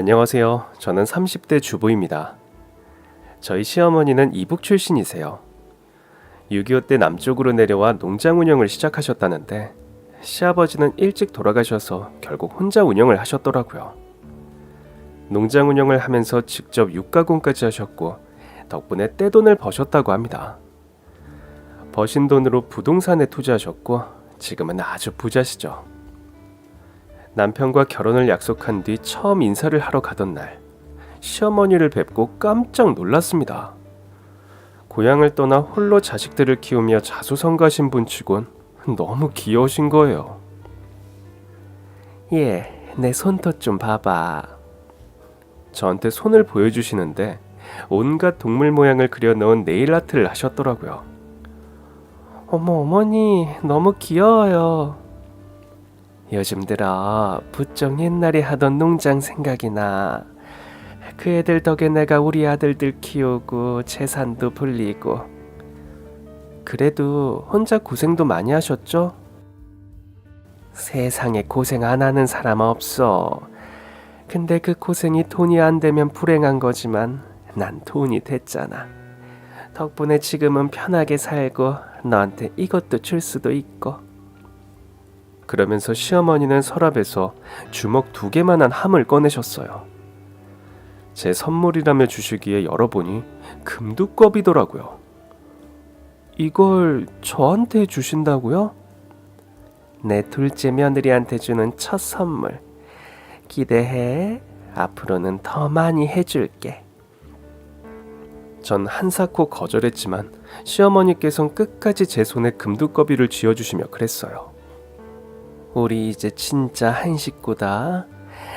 안녕하세요. 저는 30대 주부입니다. 저희 시어머니는 이북 출신이세요. 6.25 때 남쪽으로 내려와 농장 운영을 시작하셨다는데 시아버지는 일찍 돌아가셔서 결국 혼자 운영을 하셨더라고요. 농장 운영을 하면서 직접 육가공까지 하셨고 덕분에 떼돈을 버셨다고 합니다. 버신 돈으로 부동산에 투자하셨고 지금은 아주 부자시죠. 남편과 결혼을 약속한 뒤 처음 인사를 하러 가던 날 시어머니를 뵙고 깜짝 놀랐습니다. 고향을 떠나 홀로 자식들을 키우며 자수성가하신 분치곤 너무 귀여우신 거예요. 내 손톱 좀 봐봐. 저한테 손을 보여주시는데 온갖 동물 모양을 그려놓은 네일 아트를 하셨더라고요. 어머니 너무 귀여워요. 요즘 들어 부쩍 옛날에 하던 농장 생각이 나. 그 애들 덕에 내가 우리 아들들 키우고 재산도 불리고. 그래도 혼자 고생도 많이 하셨죠? 세상에 고생 안 하는 사람 없어. 근데 그 고생이 돈이 안 되면 불행한 거지만 난 돈이 됐잖아. 덕분에 지금은 편하게 살고 너한테 이것도 줄 수도 있고. 그러면서 시어머니는 서랍에서 주먹 2개만한 함을 꺼내셨어요. 제 선물이라며 주시기에 열어보니 금두껍이더라고요. 이걸 저한테 주신다고요? 내 둘째 며느리한테 주는 첫 선물. 기대해. 앞으로는 더 많이 해줄게. 전 한사코 거절했지만 시어머니께서는 끝까지 제 손에 금두꺼비를 쥐어주시며 그랬어요. 우리 이제 진짜 한 식구다.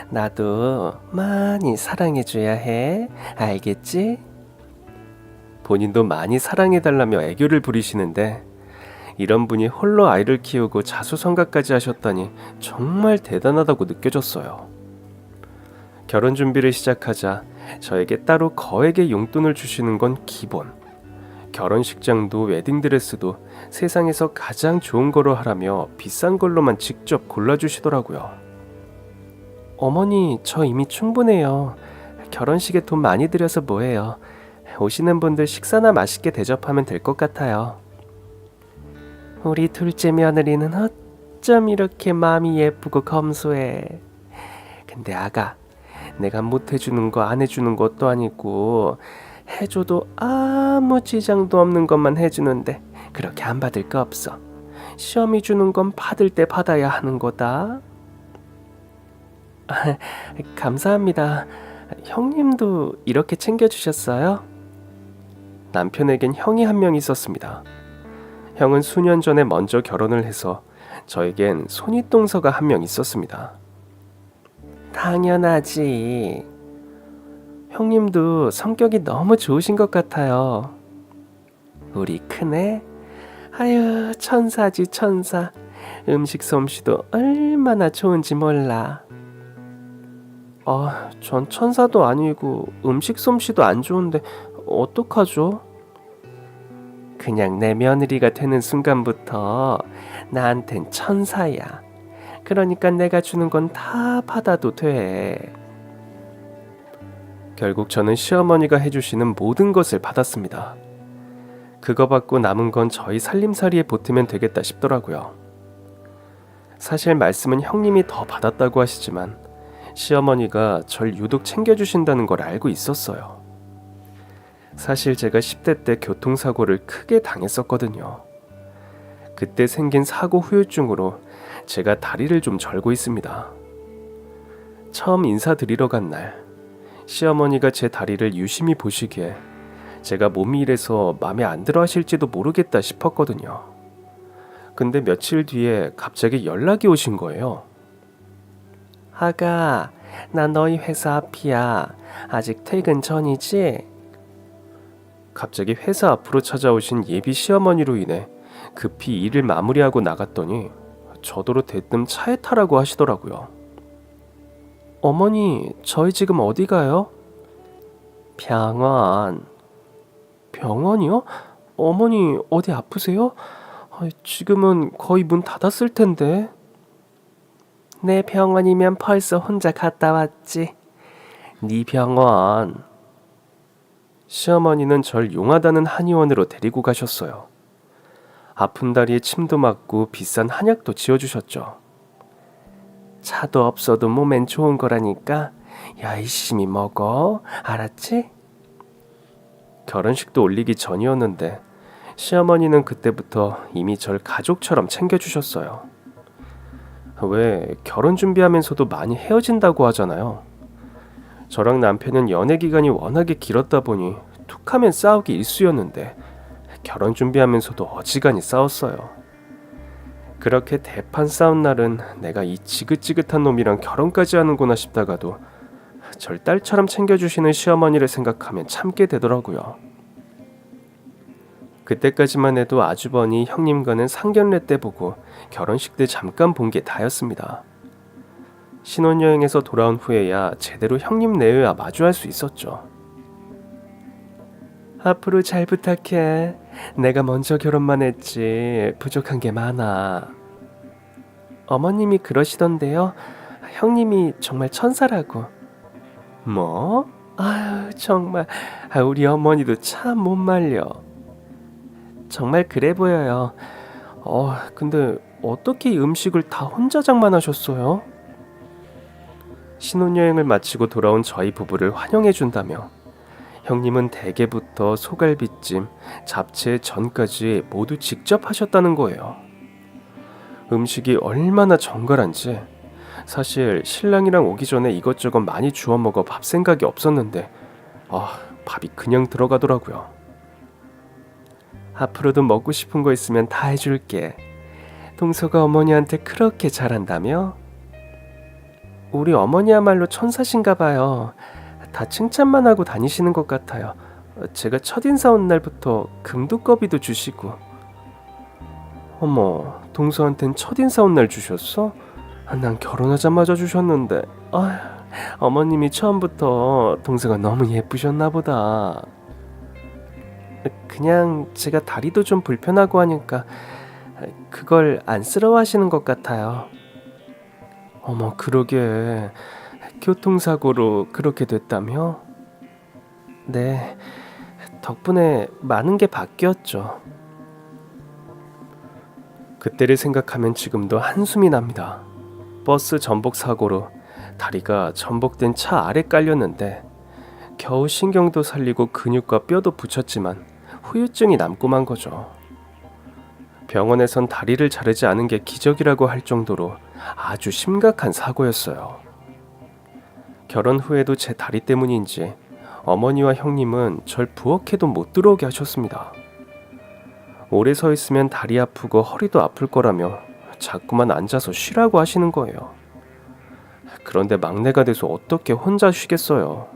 나도 많이 사랑해줘야 해. 알겠지? 본인도 많이 사랑해달라며 애교를 부리시는데 이런 분이 홀로 아이를 키우고 자수성가까지 하셨다니 정말 대단하다고 느껴졌어요. 결혼 준비를 시작하자 저에게 따로 거액의 용돈을 주시는 건 기본. 결혼식장도 웨딩드레스도 세상에서 가장 좋은 거로 하라며 비싼 걸로만 직접 골라주시더라고요. 어머니, 저 이미 충분해요. 결혼식에 돈 많이 들여서 뭐해요. 오시는 분들 식사나 맛있게 대접하면 될 것 같아요. 우리 둘째 며느리는 어쩜 이렇게 마음이 예쁘고 검소해. 근데 아가, 내가 못 해주는 거 안 해주는 것도 아니고 해줘도 아무 지장도 없는 것만 해주는데 그렇게 안 받을 거 없어. 시어미 주는 건 받을 때 받아야 하는 거다. 감사합니다. 형님도 이렇게 챙겨주셨어요? 남편에겐 형이 한 명 있었습니다. 형은 수년 전에 먼저 결혼을 해서 저에겐 손윗동서가 한 명 있었습니다. 당연하지. 형님도 성격이 너무 좋으신 것 같아요. 우리 큰애? 아유, 천사지 천사. 음식 솜씨도 얼마나 좋은지 몰라. 전 천사도 아니고 음식 솜씨도 안 좋은데 어떡하죠? 그냥 내 며느리가 되는 순간부터 나한텐 천사야. 그러니까 내가 주는 건 다 받아도 돼. 결국 저는 시어머니가 해주시는 모든 것을 받았습니다. 그거 받고 남은 건 저희 살림살이에 보태면 되겠다 싶더라고요. 사실 말씀은 형님이 더 받았다고 하시지만 시어머니가 절 유독 챙겨주신다는 걸 알고 있었어요. 사실 제가 10대 때 교통사고를 크게 당했었거든요. 그때 생긴 사고 후유증으로 제가 다리를 좀 절고 있습니다. 처음 인사드리러 간 날 시어머니가 제 다리를 유심히 보시기에 제가 몸이 이래서 마음에 안 들어 하실지도 모르겠다 싶었거든요. 근데 며칠 뒤에 갑자기 연락이 오신 거예요. 아가, 나 너희 회사 앞이야. 아직 퇴근 전이지? 갑자기 회사 앞으로 찾아오신 예비 시어머니로 인해 급히 일을 마무리하고 나갔더니 저더러 대뜸 차에 타라고 하시더라고요. 어머니, 저희 지금 어디 가요? 병원. 병원이요? 어머니, 어디 아프세요? 지금은 거의 문 닫았을 텐데. 내 병원이면 벌써 혼자 갔다 왔지. 네 병원. 시어머니는 절 용하다는 한의원으로 데리고 가셨어요. 아픈 다리에 침도 맞고 비싼 한약도 지어주셨죠. 차도 없어도 몸엔 좋은 거라니까 열심히 먹어. 알았지? 결혼식도 올리기 전이었는데 시어머니는 그때부터 이미 절 가족처럼 챙겨주셨어요. 왜 결혼 준비하면서도 많이 헤어진다고 하잖아요. 저랑 남편은 연애 기간이 워낙에 길었다 보니 툭하면 싸우기 일쑤였는데 결혼 준비하면서도 어지간히 싸웠어요. 그렇게 대판 싸운 날은 내가 이 지긋지긋한 놈이랑 결혼까지 하는구나 싶다가도 절 딸처럼 챙겨주시는 시어머니를 생각하면 참게 되더라고요. 그때까지만 해도 아주버니 형님과는 상견례 때 보고 결혼식 때 잠깐 본 게 다였습니다. 신혼여행에서 돌아온 후에야 제대로 형님 내외와 마주할 수 있었죠. 앞으로 잘 부탁해. 내가 먼저 결혼만 했지 부족한 게 많아. 어머님이 그러시던데요. 형님이 정말 천사라고. 뭐? 아유 정말 우리 어머니도 참 못 말려. 정말 그래 보여요. 근데 어떻게 이 음식을 다 혼자 장만하셨어요? 신혼여행을 마치고 돌아온 저희 부부를 환영해 준다며 형님은 대게부터 소갈비찜, 잡채, 전까지 모두 직접 하셨다는 거예요. 음식이 얼마나 정갈한지 사실 신랑이랑 오기 전에 이것저것 많이 주워 먹어 밥 생각이 없었는데 밥이 그냥 들어가더라고요. 앞으로도 먹고 싶은 거 있으면 다 해줄게. 동서가 어머니한테 그렇게 잘한다며? 우리 어머니야말로 천사신가 봐요. 다 칭찬만 하고 다니시는 것 같아요. 제가 첫인사 온 날부터 금두꺼비도 주시고. 어머, 동서한텐 첫인사 온 날 주셨어? 난 결혼하자마자 주셨는데. 어머님이 처음부터 동서가 너무 예쁘셨나 보다. 그냥 제가 다리도 좀 불편하고 하니까 그걸 안쓰러워하시는 것 같아요. 어머, 그러게. 교통사고로 그렇게 됐다며? 네, 덕분에 많은 게 바뀌었죠. 그때를 생각하면 지금도 한숨이 납니다. 버스 전복 사고로 다리가 전복된 차 아래 깔렸는데 겨우 신경도 살리고 근육과 뼈도 붙였지만 후유증이 남고 만 거죠. 병원에선 다리를 자르지 않은 게 기적이라고 할 정도로 아주 심각한 사고였어요. 결혼 후에도 제 다리 때문인지 어머니와 형님은 절 부엌에도 못 들어오게 하셨습니다. 오래 서 있으면 다리 아프고 허리도 아플 거라며 자꾸만 앉아서 쉬라고 하시는 거예요. 그런데 막내가 돼서 어떻게 혼자 쉬겠어요.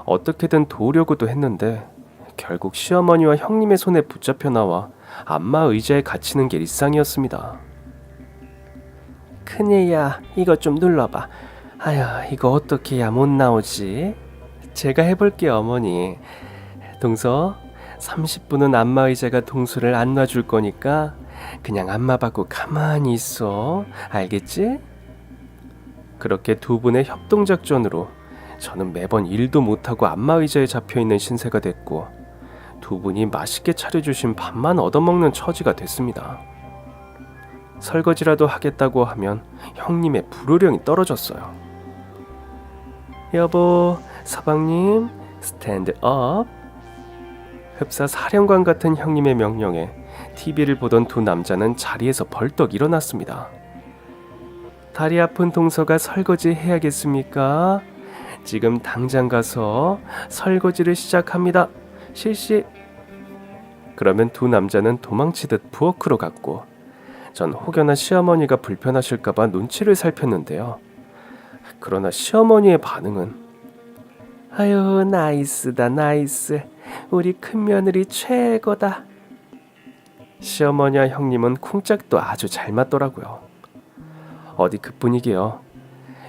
어떻게든 도우려고도 했는데 결국 시어머니와 형님의 손에 붙잡혀 나와 안마 의자에 갇히는 게 일상이었습니다. 큰애야, 이거 좀 눌러봐. 아휴, 이거 어떻게 해야 못 나오지? 제가 해볼게요, 어머니. 동서, 30분은 안마 의자가 동서를 안 놔줄 거니까 그냥 안마 받고 가만히 있어. 알겠지? 그렇게 두 분의 협동작전으로 저는 매번 일도 못하고 안마 의자에 잡혀있는 신세가 됐고 두 분이 맛있게 차려주신 밥만 얻어먹는 처지가 됐습니다. 설거지라도 하겠다고 하면 형님의 불호령이 떨어졌어요. 여보, 서방님, 스탠드업. 흡사 사령관 같은 형님의 명령에 TV를 보던 두 남자는 자리에서 벌떡 일어났습니다. 다리 아픈 동서가 설거지 해야겠습니까? 지금 당장 가서 설거지를 시작합니다. 실시. 그러면 두 남자는 도망치듯 부엌으로 갔고 전 혹여나 시어머니가 불편하실까봐 눈치를 살폈는데요. 그러나 시어머니의 반응은 아유, 나이스다, 나이스. 우리 큰며느리 최고다. 시어머니와 형님은 쿵짝도 아주 잘 맞더라고요. 어디 그뿐이게요.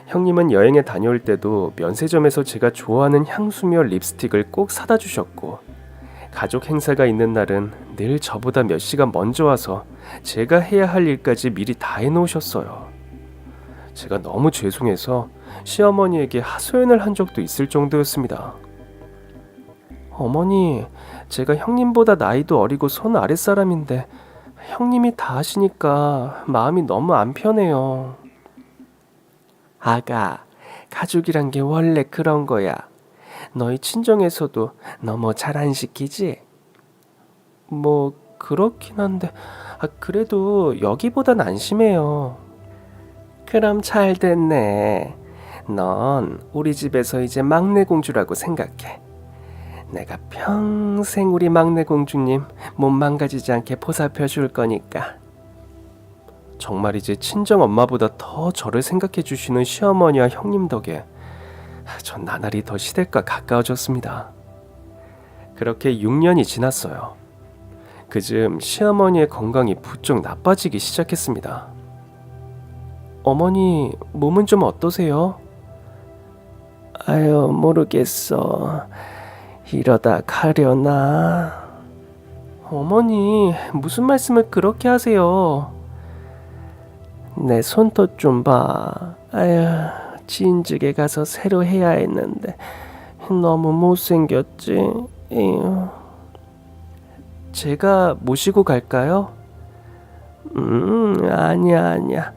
형님은 여행에 다녀올 때도 면세점에서 제가 좋아하는 향수며 립스틱을 꼭 사다 주셨고 가족 행사가 있는 날은 늘 저보다 몇 시간 먼저 와서 제가 해야 할 일까지 미리 다 해놓으셨어요. 제가 너무 죄송해서 시어머니에게 하소연을 한 적도 있을 정도였습니다. 어머니, 제가 형님보다 나이도 어리고 손 아랫사람인데 형님이 다 하시니까 마음이 너무 안 편해요. 아가, 가족이란 게 원래 그런 거야. 너희 친정에서도 너무 잘 안 시키지? 뭐 그렇긴 한데 그래도 여기보단 안 심해요. 그럼 잘 됐네. 넌 우리 집에서 이제 막내 공주라고 생각해. 내가 평생 우리 막내 공주님 몸 망가지지 않게 보살펴 줄 거니까. 정말 이제 친정 엄마보다 더 저를 생각해 주시는 시어머니와 형님 덕에 전 나날이 더 시댁과 가까워졌습니다. 그렇게 6년이 지났어요. 그즈음 시어머니의 건강이 부쩍 나빠지기 시작했습니다. 어머니, 몸은 좀 어떠세요? 아유, 모르겠어. 이러다 가려나? 어머니, 무슨 말씀을 그렇게 하세요? 내 손톱 좀 봐. 아유, 진즉에 가서 새로 해야 했는데 너무 못생겼지. 에휴. 제가 모시고 갈까요? 아니야.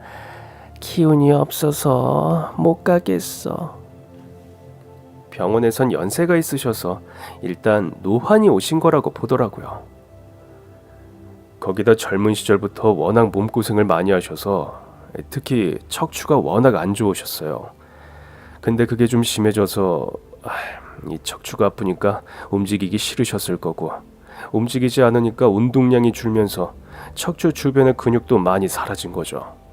기운이 없어서 못 가겠어. 병원에선 연세가 있으셔서 일단 노환이 오신 거라고 보더라고요. 거기다 젊은 시절부터 워낙 몸고생을 많이 하셔서 특히 척추가 워낙 안 좋으셨어요. 근데 그게 좀 심해져서 이 척추가 아프니까 움직이기 싫으셨을 거고, 움직이지 않으니까 운동량이 줄면서 척추 주변의 근육도 많이 사라진 거죠.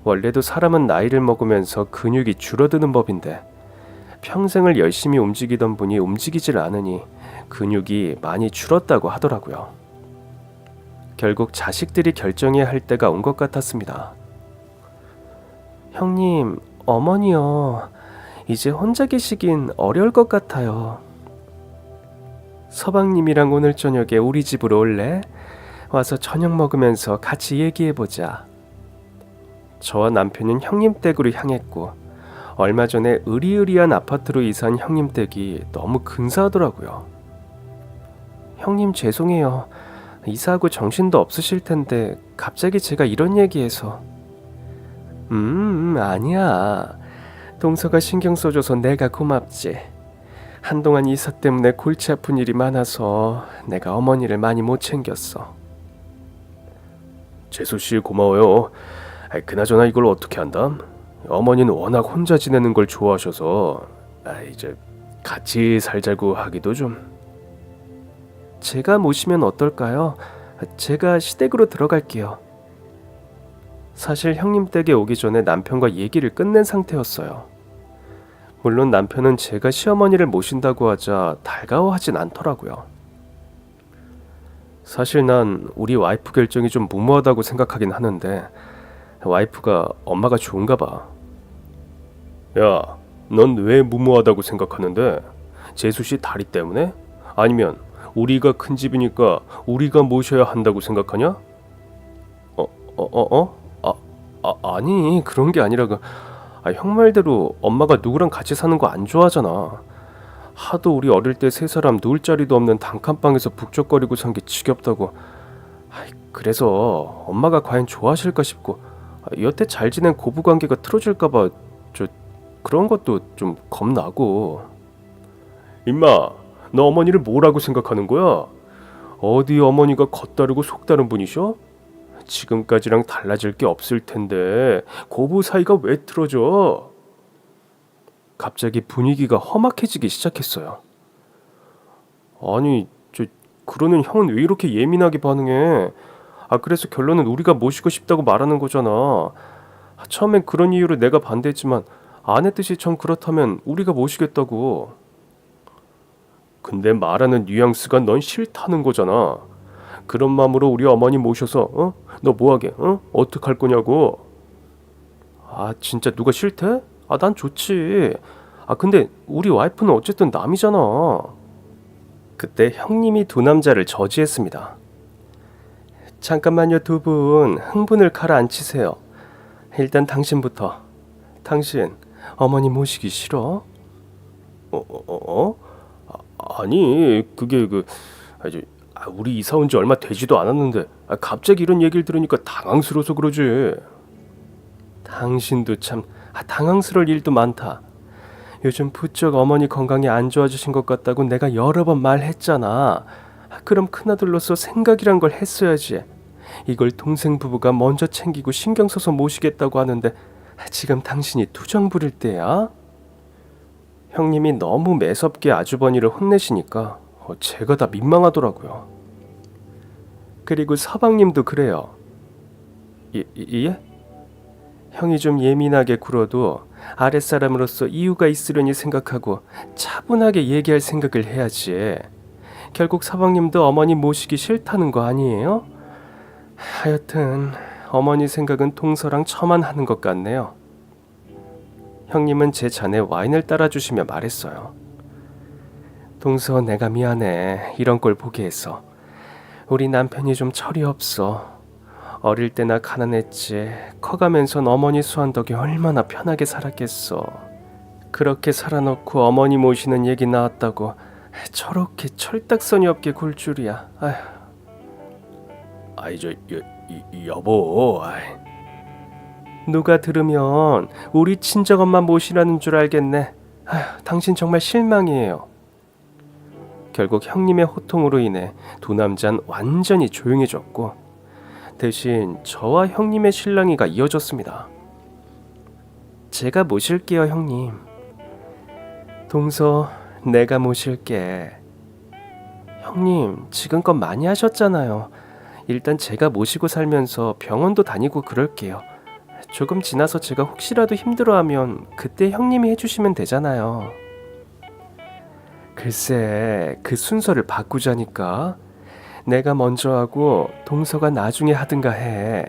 원래도 사람은 나이를 먹으면서 근육이 줄어드는 법인데 평생을 열심히 움직이던 분이 움직이질 않으니 근육이 많이 줄었다고 하더라고요. 결국 자식들이 결정해야 할 때가 온 것 같았습니다. 형님, 어머니요. 이제 혼자 계시긴 어려울 것 같아요. 서방님이랑 오늘 저녁에 우리 집으로 올래? 와서 저녁 먹으면서 같이 얘기해보자. 저와 남편은 형님 댁으로 향했고 얼마 전에 으리으리한 아파트로 이사한 형님 댁이 너무 근사하더라고요. 형님 죄송해요. 이사하고 정신도 없으실 텐데 갑자기 제가 이런 얘기해서. 아니야. 동서가 신경 써줘서 내가 고맙지. 한동안 이사 때문에 골치 아픈 일이 많아서 내가 어머니를 많이 못 챙겼어. 재수씨 고마워요. 그나저나 이걸 어떻게 한담? 어머니는 워낙 혼자 지내는 걸 좋아하셔서 이제 같이 살자고 하기도 좀. 제가 모시면 어떨까요? 제가 시댁으로 들어갈게요. 사실 형님 댁에 오기 전에 남편과 얘기를 끝낸 상태였어요. 물론 남편은 제가 시어머니를 모신다고 하자 달가워하진 않더라고요. 사실 난 우리 와이프 결정이 좀 무모하다고 생각하긴 하는데 와이프가 엄마가 좋은가 봐. 야, 넌 왜 무모하다고 생각하는데? 재수씨 다리 때문에? 아니면 우리가 큰 집이니까 우리가 모셔야 한다고 생각하냐? 아니 그런 게 아니라 형 말대로 엄마가 누구랑 같이 사는 거 안 좋아하잖아. 하도 우리 어릴 때 세 사람 누울 자리도 없는 단칸방에서 북적거리고 산 게 지겹다고. 그래서 엄마가 과연 좋아하실까 싶고 여태 잘 지낸 고부관계가 틀어질까봐 그런 것도 좀 겁나고. 임마, 너 어머니를 뭐라고 생각하는 거야? 어디 어머니가 겉다르고 속다른 분이셔? 지금까지랑 달라질 게 없을 텐데 고부 사이가 왜 틀어져? 갑자기 분위기가 험악해지기 시작했어요. 아니, 그러는 형은 왜 이렇게 예민하게 반응해? 그래서 결론은 우리가 모시고 싶다고 말하는 거잖아. 처음엔 그런 이유로 내가 반대했지만 아내 뜻이 전 그렇다면 우리가 모시겠다고. 근데 말하는 뉘앙스가 넌 싫다는 거잖아. 그런 마음으로 우리 어머니 모셔서 너 뭐하게? 어떡할 거냐고. 진짜 누가 싫대? 난 좋지. 근데 우리 와이프는 어쨌든 남이잖아. 그때 형님이 두 남자를 저지했습니다. 잠깐만요, 두 분. 흥분을 가라앉히세요. 일단 당신부터. 당신 어머니 모시기 싫어? 아니 그게 우리 이사 온 지 얼마 되지도 않았는데 갑자기 이런 얘기를 들으니까 당황스러워서 그러지. 당신도 참 당황스러울 일도 많다. 요즘 부쩍 어머니 건강이 안 좋아지신 것 같다고 내가 여러 번 말했잖아. 그럼 큰아들로서 생각이란 걸 했어야지. 이걸 동생 부부가 먼저 챙기고 신경 써서 모시겠다고 하는데 지금 당신이 투정 부릴 때야? 형님이 너무 매섭게 아주버니를 혼내시니까 제가 다 민망하더라고요. 그리고 서방님도 그래요. 예? 형이 좀 예민하게 굴어도 아랫사람으로서 이유가 있으려니 생각하고 차분하게 얘기할 생각을 해야지. 결국 서방님도 어머니 모시기 싫다는 거 아니에요? 하여튼 어머니 생각은 동서랑 저만 하는 것 같네요. 형님은 제 잔에 와인을 따라주시며 말했어요. 동서, 내가 미안해. 이런 걸 보게 해서. 우리 남편이 좀 철이 없어. 어릴 때나 가난했지. 커가면선 어머니 수한 덕에 얼마나 편하게 살았겠어. 그렇게 살아놓고 어머니 모시는 얘기 나왔다고 저렇게 철딱서니 없게 굴 줄이야. 여보. 누가 들으면 우리 친정엄마 모시라는 줄 알겠네. 당신 정말 실망이에요. 결국 형님의 호통으로 인해 두 남자는 완전히 조용해졌고 대신 저와 형님의 실랑이가 이어졌습니다. 제가 모실게요, 형님. 동서, 내가 모실게. 형님, 지금껏 많이 하셨잖아요. 일단 제가 모시고 살면서 병원도 다니고 그럴게요. 조금 지나서 제가 혹시라도 힘들어하면 그때 형님이 해주시면 되잖아요. 글쎄, 그 순서를 바꾸자니까. 내가 먼저 하고 동서가 나중에 하든가 해.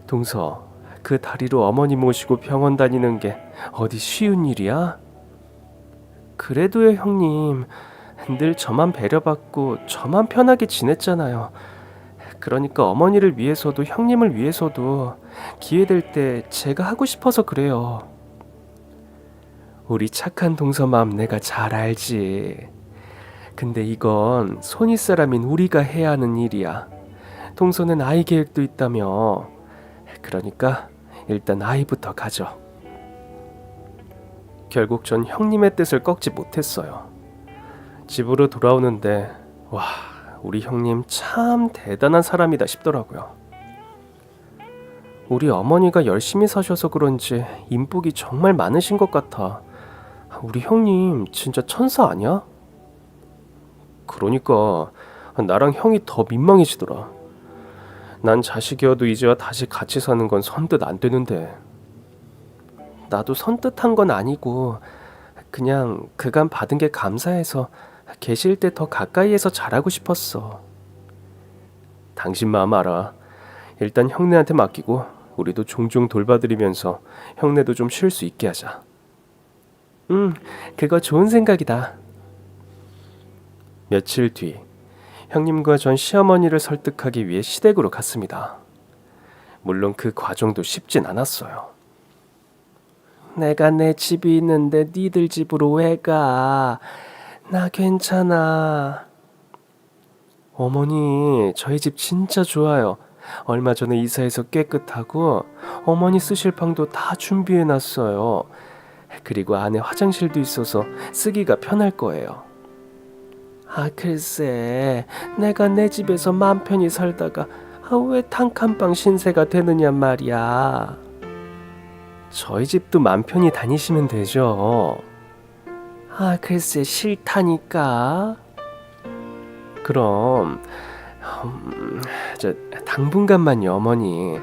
동서, 그 다리로 어머니 모시고 병원 다니는 게 어디 쉬운 일이야? 그래도요, 형님. 늘 저만 배려받고 저만 편하게 지냈잖아요. 그러니까 어머니를 위해서도 형님을 위해서도 기회 될 때 제가 하고 싶어서 그래요. 우리 착한 동서 마음 내가 잘 알지. 근데 이건 손윗사람인 우리가 해야 하는 일이야. 동서는 아이 계획도 있다며. 그러니까 일단 아이부터 가져. 결국 전 형님의 뜻을 꺾지 못했어요. 집으로 돌아오는데 와, 우리 형님 참 대단한 사람이다 싶더라고요. 우리 어머니가 열심히 사셔서 그런지 인복이 정말 많으신 것 같아. 우리 형님 진짜 천사 아니야? 그러니까 나랑 형이 더 민망해지더라. 난 자식이어도 이제와 다시 같이 사는 건 선뜻 안 되는데. 나도 선뜻한 건 아니고 그냥 그간 받은 게 감사해서 계실 때 더 가까이에서 잘하고 싶었어. 당신 마음 알아. 일단 형네한테 맡기고 우리도 종종 돌봐드리면서 형네도 좀 쉴 수 있게 하자. 그거 좋은 생각이다. 며칠 뒤 형님과 전 시어머니를 설득하기 위해 시댁으로 갔습니다. 물론 그 과정도 쉽진 않았어요. 내가 내 집이 있는데 니들 집으로 왜 가? 나 괜찮아. 어머니, 저희 집 진짜 좋아요. 얼마 전에 이사해서 깨끗하고 어머니 쓰실 방도 다 준비해놨어요. 그리고 안에 화장실도 있어서 쓰기가 편할 거예요. 글쎄, 내가 내 집에서 맘 편히 살다가 왜 단칸방 신세가 되느냐 말이야. 저희 집도 맘 편히 다니시면 되죠. 글쎄, 싫다니까. 그럼 당분간만요, 어머니.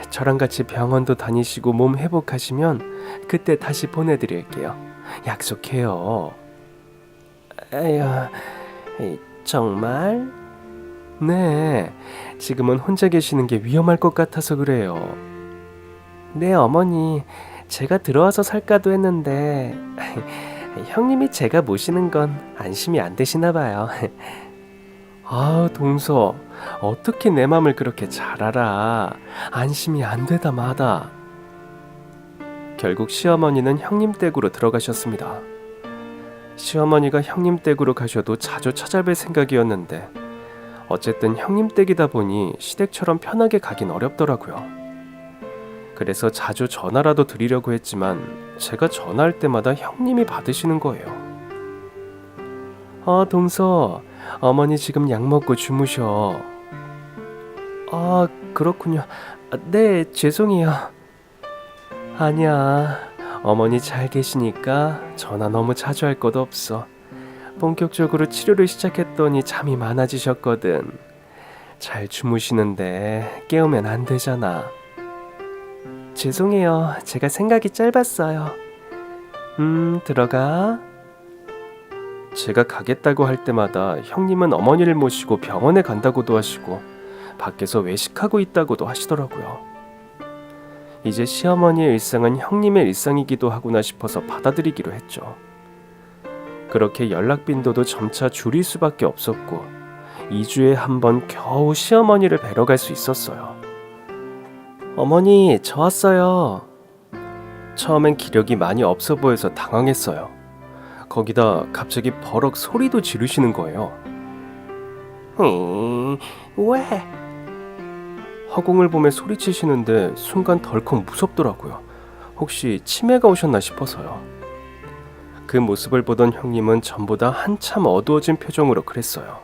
저랑 같이 병원도 다니시고 몸 회복하시면 그때 다시 보내드릴게요. 약속해요. 에휴, 정말? 네, 지금은 혼자 계시는 게 위험할 것 같아서 그래요. 네, 어머니, 제가 들어와서 살까도 했는데 형님이 제가 모시는 건 안심이 안 되시나 봐요. 동서, 어떻게 내 맘을 그렇게 잘 알아. 안심이 안 되다 마다. 결국 시어머니는 형님 댁으로 들어가셨습니다. 시어머니가 형님 댁으로 가셔도 자주 찾아뵐 생각이었는데 어쨌든 형님 댁이다 보니 시댁처럼 편하게 가긴 어렵더라고요. 그래서 자주 전화라도 드리려고 했지만 제가 전화할 때마다 형님이 받으시는 거예요. 아, 동서, 어머니 지금 약 먹고 주무셔. 아, 그렇군요. 네, 죄송해요. 아니야, 어머니 잘 계시니까 전화 너무 자주 할 것도 없어. 본격적으로 치료를 시작했더니 잠이 많아지셨거든. 잘 주무시는데 깨우면 안 되잖아. 죄송해요. 제가 생각이 짧았어요. 들어가. 제가 가겠다고 할 때마다 형님은 어머니를 모시고 병원에 간다고도 하시고 밖에서 외식하고 있다고도 하시더라고요. 이제 시어머니의 일상은 형님의 일상이기도 하구나 싶어서 받아들이기로 했죠. 그렇게 연락 빈도도 점차 줄일 수밖에 없었고 2주에 한 번 겨우 시어머니를 뵈러 갈 수 있었어요. 어머니, 저 왔어요. 처음엔 기력이 많이 없어 보여서 당황했어요. 거기다 갑자기 버럭 소리도 지르시는 거예요. 왜? 허공을 보며 소리치시는데 순간 덜컥 무섭더라고요. 혹시 치매가 오셨나 싶어서요. 그 모습을 보던 형님은 전보다 한참 어두워진 표정으로 그랬어요.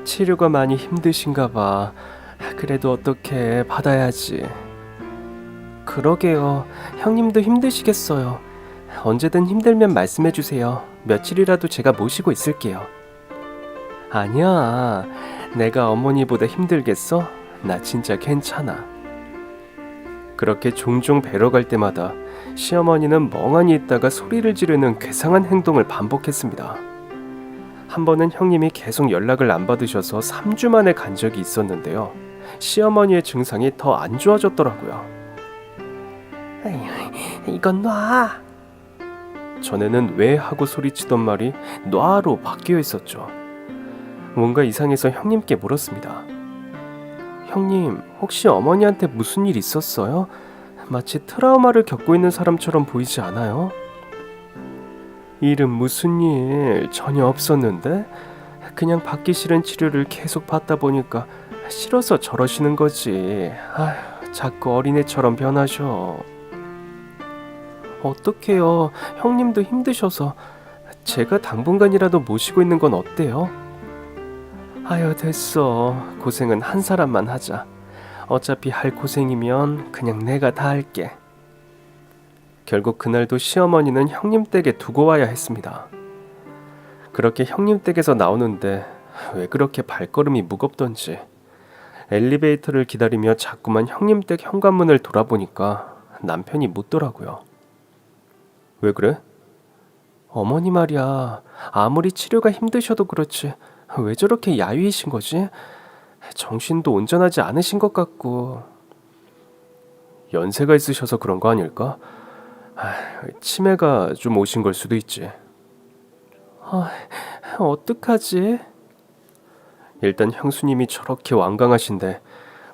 치료가 많이 힘드신가 봐. 그래도 어떻게 받아야지. 그러게요. 형님도 힘드시겠어요. 언제든 힘들면 말씀해주세요. 며칠이라도 제가 모시고 있을게요. 아니야. 내가 어머니보다 힘들겠어? 나 진짜 괜찮아. 그렇게 종종 뵈러 갈 때마다 시어머니는 멍하니 있다가 소리를 지르는 괴상한 행동을 반복했습니다. 한 번은 형님이 계속 연락을 안 받으셔서 3주 만에 간 적이 있었는데요. 시어머니의 증상이 더 안 좋아졌더라고요. 이건 놔. 전에는 왜 하고 소리치던 말이 놔로 바뀌어 있었죠. 뭔가 이상해서 형님께 물었습니다. 형님, 혹시 어머니한테 무슨 일 있었어요? 마치 트라우마를 겪고 있는 사람처럼 보이지 않아요? 일은 무슨 일 전혀 없었는데 그냥 받기 싫은 치료를 계속 받다 보니까 싫어서 저러시는 거지. 아휴, 자꾸 어린애처럼 변하셔. 어떡해요. 형님도 힘드셔서 제가 당분간이라도 모시고 있는 건 어때요? 아유, 됐어. 고생은 한 사람만 하자. 어차피 할 고생이면 그냥 내가 다 할게. 결국 그날도 시어머니는 형님 댁에 두고 와야 했습니다. 그렇게 형님 댁에서 나오는데 왜 그렇게 발걸음이 무겁던지 엘리베이터를 기다리며 자꾸만 형님 댁 현관문을 돌아보니까 남편이 묻더라고요. 왜 그래? 어머니 말이야. 아무리 치료가 힘드셔도 그렇지 왜 저렇게 야위이신 거지? 정신도 온전하지 않으신 것 같고. 연세가 있으셔서 그런 거 아닐까? 치매가 좀 오신 걸 수도 있지. 어떡하지? 일단 형수님이 저렇게 완강하신데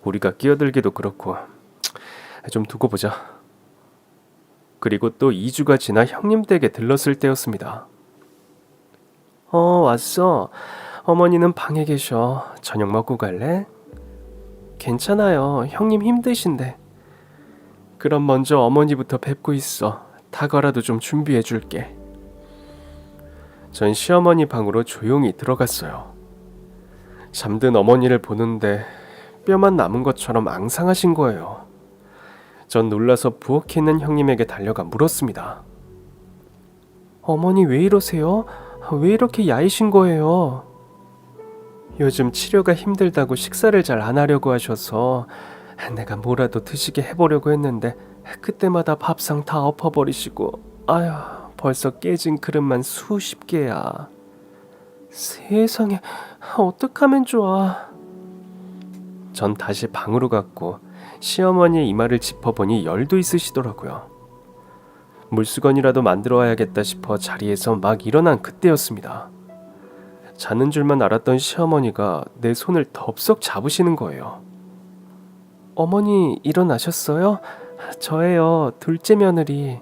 우리가 끼어들기도 그렇고 좀 두고 보자. 그리고 또 2주가 지나 형님 댁에 들렀을 때였습니다. 왔어. 어머니는 방에 계셔. 저녁 먹고 갈래? 괜찮아요. 형님 힘드신데. 그럼 먼저 어머니부터 뵙고 있어. 다가라도 좀 준비해 줄게. 전 시어머니 방으로 조용히 들어갔어요. 잠든 어머니를 보는데 뼈만 남은 것처럼 앙상하신 거예요. 전 놀라서 부엌에 있는 형님에게 달려가 물었습니다. 어머니 왜 이러세요? 왜 이렇게 야이신 거예요? 요즘 치료가 힘들다고 식사를 잘 안 하려고 하셔서 내가 뭐라도 드시게 해보려고 했는데 그때마다 밥상 다 엎어버리시고 아휴, 벌써 깨진 그릇만 수십 개야. 세상에, 어떡하면 좋아. 전 다시 방으로 갔고 시어머니의 이마를 짚어보니 열도 있으시더라고요. 물수건이라도 만들어 와야겠다 싶어 자리에서 막 일어난 그때였습니다. 자는 줄만 알았던 시어머니가 내 손을 덥석 잡으시는 거예요. 어머니 일어나셨어요? 저예요, 둘째 며느리.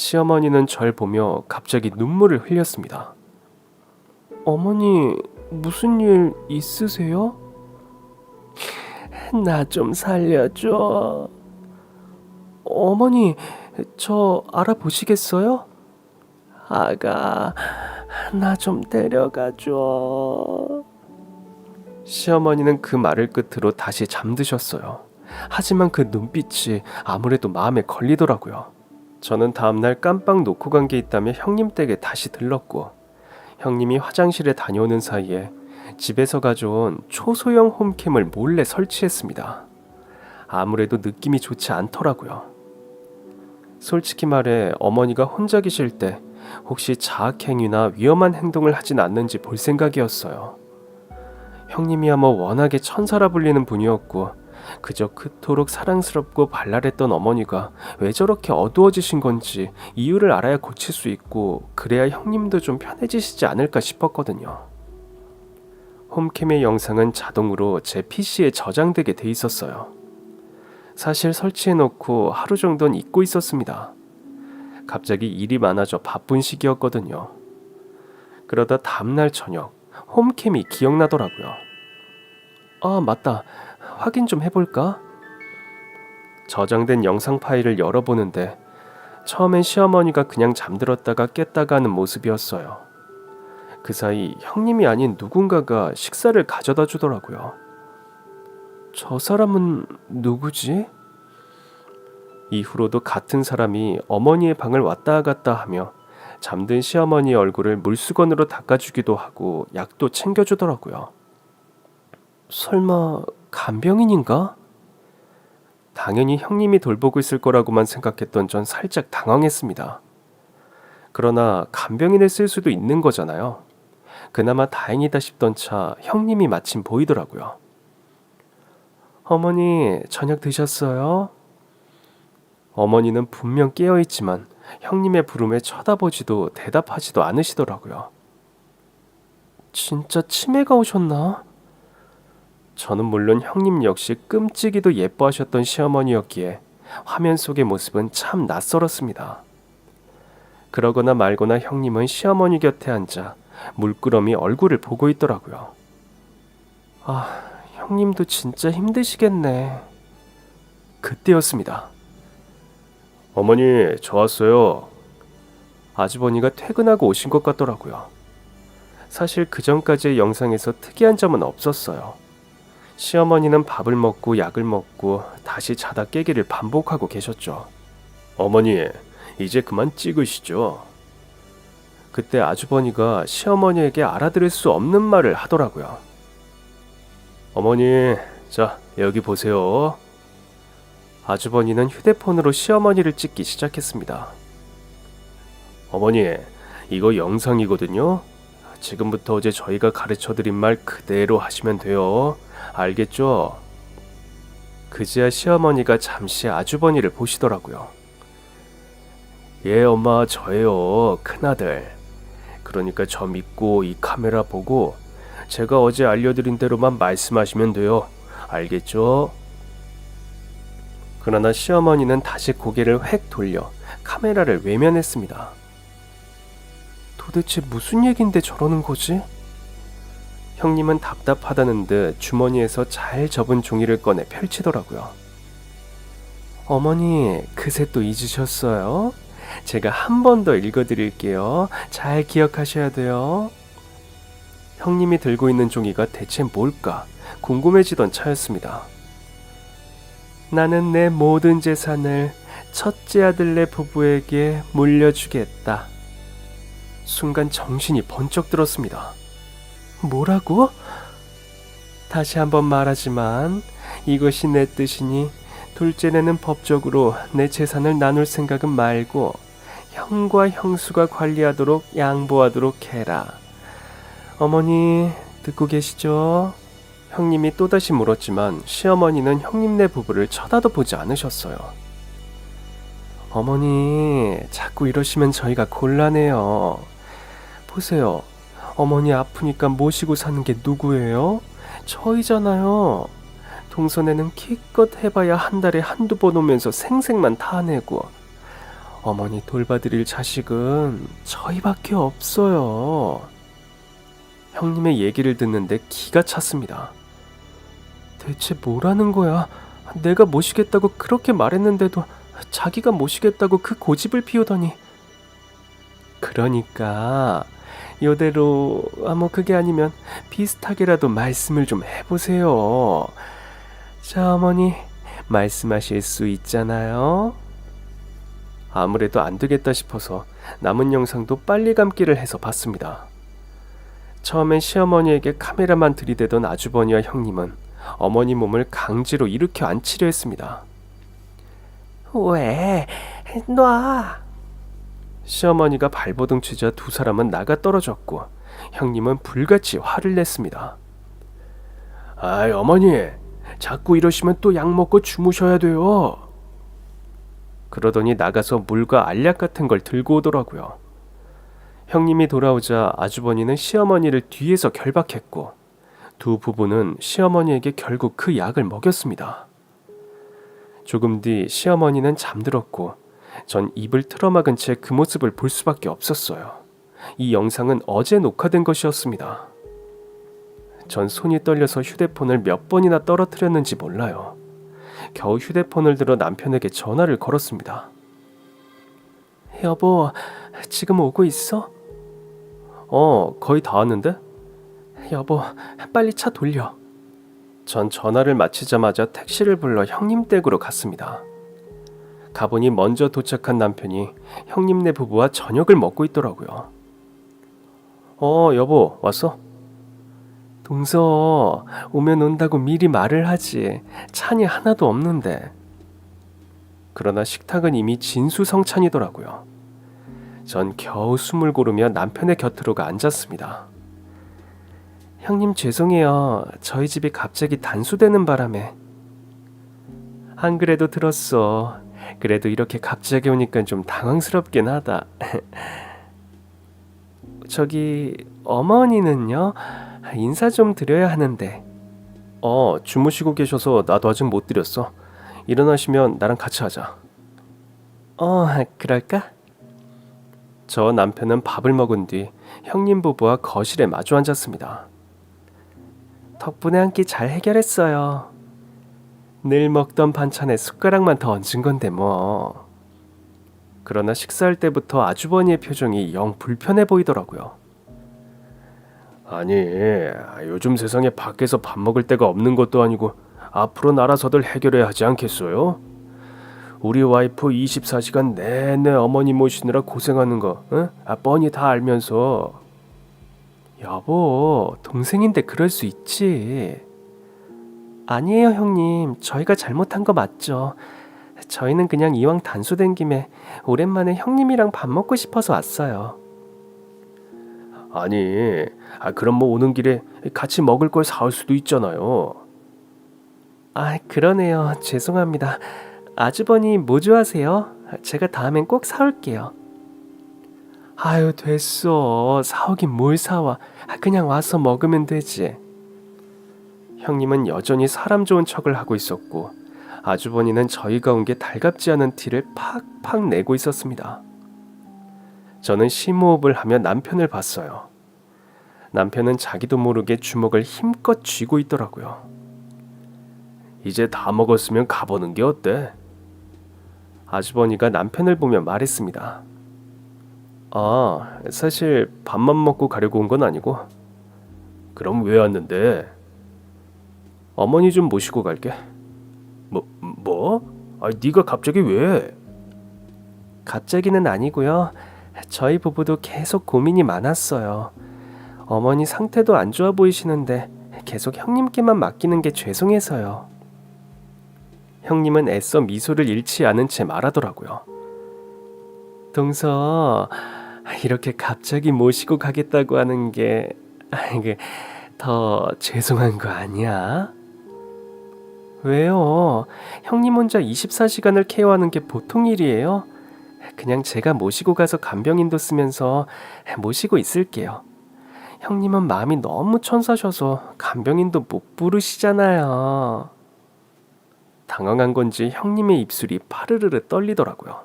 시어머니는 절 보며 갑자기 눈물을 흘렸습니다. 어머니, 무슨 일 있으세요? 나 좀 살려줘. 어머니, 저 알아보시겠어요? 아가, 나 좀 데려가줘. 시어머니는 그 말을 끝으로 다시 잠드셨어요. 하지만 그 눈빛이 아무래도 마음에 걸리더라고요. 저는 다음날 깜빡 놓고 간 게 있다며 형님 댁에 다시 들렀고, 형님이 화장실에 다녀오는 사이에 집에서 가져온 초소형 홈캠을 몰래 설치했습니다. 아무래도 느낌이 좋지 않더라고요. 솔직히 말해 어머니가 혼자 계실 때 혹시 자학행위나 위험한 행동을 하진 않는지 볼 생각이었어요. 형님이야 뭐 워낙에 천사라 불리는 분이었고 그저 그토록 사랑스럽고 발랄했던 어머니가 왜 저렇게 어두워지신 건지 이유를 알아야 고칠 수 있고 그래야 형님도 좀 편해지시지 않을까 싶었거든요. 홈캠의 영상은 자동으로 제 PC에 저장되게 돼 있었어요. 사실 설치해놓고 하루 정도는 잊고 있었습니다. 갑자기 일이 많아져 바쁜 시기였거든요. 그러다 다음날 저녁 홈캠이 기억나더라고요. 아, 맞다. 확인 좀 해볼까? 저장된 영상 파일을 열어보는데 처음엔 시어머니가 그냥 잠들었다가 깼다가 하는 모습이었어요. 그 사이 형님이 아닌 누군가가 식사를 가져다 주더라고요. 저 사람은 누구지? 이후로도 같은 사람이 어머니의 방을 왔다 갔다 하며 잠든 시어머니의 얼굴을 물수건으로 닦아주기도 하고 약도 챙겨주더라고요. 설마 간병인인가? 당연히 형님이 돌보고 있을 거라고만 생각했던 전 살짝 당황했습니다. 그러나 간병인을 쓸 수도 있는 거잖아요. 그나마 다행이다 싶던 차 형님이 마침 보이더라고요. 어머니, 저녁 드셨어요? 어머니는 분명 깨어있지만 형님의 부름에 쳐다보지도 대답하지도 않으시더라고요. 진짜 치매가 오셨나? 저는 물론 형님 역시 끔찍이도 예뻐하셨던 시어머니였기에 화면 속의 모습은 참 낯설었습니다. 그러거나 말거나 형님은 시어머니 곁에 앉아 물끄러미 얼굴을 보고 있더라고요. 아, 형님도 진짜 힘드시겠네. 그때였습니다. 어머니, 저 왔어요. 아주버니가 퇴근하고 오신 것 같더라고요. 사실 그 전까지의 영상에서 특이한 점은 없었어요. 시어머니는 밥을 먹고 약을 먹고 다시 자다 깨기를 반복하고 계셨죠. 어머니, 이제 그만 찍으시죠. 그때 아주버니가 시어머니에게 알아들을 수 없는 말을 하더라고요. 어머니, 자, 여기 보세요. 아주버니는 휴대폰으로 시어머니를 찍기 시작했습니다. 어머니, 이거 영상이거든요. 지금부터 어제 저희가 가르쳐드린 말 그대로 하시면 돼요. 알겠죠? 그제야 시어머니가 잠시 아주버니를 보시더라고요. 예, 엄마, 저예요. 큰아들. 그러니까 저 믿고 이 카메라 보고 제가 어제 알려드린 대로만 말씀하시면 돼요. 알겠죠? 그러나 시어머니는 다시 고개를 획 돌려 카메라를 외면했습니다. 도대체 무슨 얘긴데 저러는 거지? 형님은 답답하다는 듯 주머니에서 잘 접은 종이를 꺼내 펼치더라고요. 어머니, 그새 또 잊으셨어요? 제가 한 번 더 읽어드릴게요. 잘 기억하셔야 돼요. 형님이 들고 있는 종이가 대체 뭘까 궁금해지던 차였습니다. 나는 내 모든 재산을 첫째 아들네 부부에게 물려주겠다. 순간 정신이 번쩍 들었습니다. 뭐라고? 다시 한번 말하지만 이것이 내 뜻이니 둘째네는 법적으로 내 재산을 나눌 생각은 말고 형과 형수가 관리하도록 양보하도록 해라. 어머니, 듣고 계시죠? 형님이 또다시 물었지만 시어머니는 형님네 부부를 쳐다도 보지 않으셨어요. 어머니, 자꾸 이러시면 저희가 곤란해요. 보세요. 어머니 아프니까 모시고 사는 게 누구예요? 저희잖아요. 동선에는 기껏 해봐야 한 달에 한두 번 오면서 생색만 타내고 어머니 돌봐드릴 자식은 저희밖에 없어요. 형님의 얘기를 듣는데 기가 찼습니다. 대체 뭐라는 거야? 내가 모시겠다고 그렇게 말했는데도 자기가 모시겠다고 그 고집을 피우더니. 그러니까 이대로 뭐 그게 아니면 비슷하게라도 말씀을 좀 해보세요. 자, 어머니 말씀하실 수 있잖아요. 아무래도 안 되겠다 싶어서 남은 영상도 빨리 감기를 해서 봤습니다. 처음엔 시어머니에게 카메라만 들이대던 아주버니와 형님은 어머니 몸을 강제로 일으켜 앉히려 했습니다. 왜? 놔! 시어머니가 발버둥 치자 두 사람은 나가 떨어졌고 형님은 불같이 화를 냈습니다. 아이, 어머니, 자꾸 이러시면 또 약 먹고 주무셔야 돼요. 그러더니 나가서 물과 알약 같은 걸 들고 오더라고요. 형님이 돌아오자 아주버니는 시어머니를 뒤에서 결박했고 두 부부는 시어머니에게 결국 그 약을 먹였습니다. 조금 뒤 시어머니는 잠들었고 전 입을 틀어막은 채 그 모습을 볼 수밖에 없었어요. 이 영상은 어제 녹화된 것이었습니다. 전 손이 떨려서 휴대폰을 몇 번이나 떨어뜨렸는지 몰라요. 겨우 휴대폰을 들어 남편에게 전화를 걸었습니다. 여보, 지금 오고 있어? 거의 다 왔는데? 여보, 빨리 차 돌려. 전 전화를 마치자마자 택시를 불러 형님 댁으로 갔습니다. 가보니 먼저 도착한 남편이 형님네 부부와 저녁을 먹고 있더라고요. 여보, 왔어? 동서, 오면 온다고 미리 말을 하지. 찬이 하나도 없는데. 그러나 식탁은 이미 진수성찬이더라고요. 전 겨우 숨을 고르며 남편의 곁으로 가 앉았습니다. 형님 죄송해요. 저희 집이 갑자기 단수되는 바람에. 안 그래도 들었어. 그래도 이렇게 갑자기 오니까 좀 당황스럽긴 하다. 저기 어머니는요? 인사 좀 드려야 하는데. 주무시고 계셔서 나도 아직 못 드렸어. 일어나시면 나랑 같이 하자. 그럴까? 저 남편은 밥을 먹은 뒤 형님 부부와 거실에 마주 앉았습니다. 덕분에 한 끼 잘 해결했어요. 늘 먹던 반찬에 숟가락만 더 얹은 건데 뭐. 그러나 식사할 때부터 아주버니의 표정이 영 불편해 보이더라고요. 아니, 요즘 세상에 밖에서 밥 먹을 데가 없는 것도 아니고 앞으로는 알아서들 해결해야 하지 않겠어요? 우리 와이프 24시간 내내 어머니 모시느라 고생하는 거 뻔히 다 알면서. 여보, 동생인데 그럴 수 있지. 아니에요 형님, 저희가 잘못한 거 맞죠. 저희는 그냥 이왕 단수된 김에 오랜만에 형님이랑 밥 먹고 싶어서 왔어요. 아니, 그럼 뭐 오는 길에 같이 먹을 걸 사올 수도 있잖아요. 그러네요. 죄송합니다. 아주버니 뭐 좋아하세요? 제가 다음엔 꼭 사올게요. 아유, 됐어. 사오긴 뭘 사와. 그냥 와서 먹으면 되지. 형님은 여전히 사람 좋은 척을 하고 있었고 아주버니는 저희가 온 게 달갑지 않은 티를 팍팍 내고 있었습니다. 저는 심호흡을 하며 남편을 봤어요. 남편은 자기도 모르게 주먹을 힘껏 쥐고 있더라고요. 이제 다 먹었으면 가보는 게 어때? 아주버니가 남편을 보며 말했습니다. 사실 밥만 먹고 가려고 온 건 아니고. 그럼 왜 왔는데? 어머니 좀 모시고 갈게. 뭐? 네가 갑자기 왜? 갑자기는 아니고요. 저희 부부도 계속 고민이 많았어요. 어머니 상태도 안 좋아 보이시는데 계속 형님께만 맡기는 게 죄송해서요. 형님은 애써 미소를 잃지 않은 채 말하더라고요. 동서, 이렇게 갑자기 모시고 가겠다고 하는 게 더 죄송한 거 아니야? 왜요? 형님 혼자 24시간을 케어하는 게 보통 일이에요? 그냥 제가 모시고 가서 간병인도 쓰면서 모시고 있을게요. 형님은 마음이 너무 천사셔서 간병인도 못 부르시잖아요. 당황한 건지 형님의 입술이 파르르르 떨리더라고요.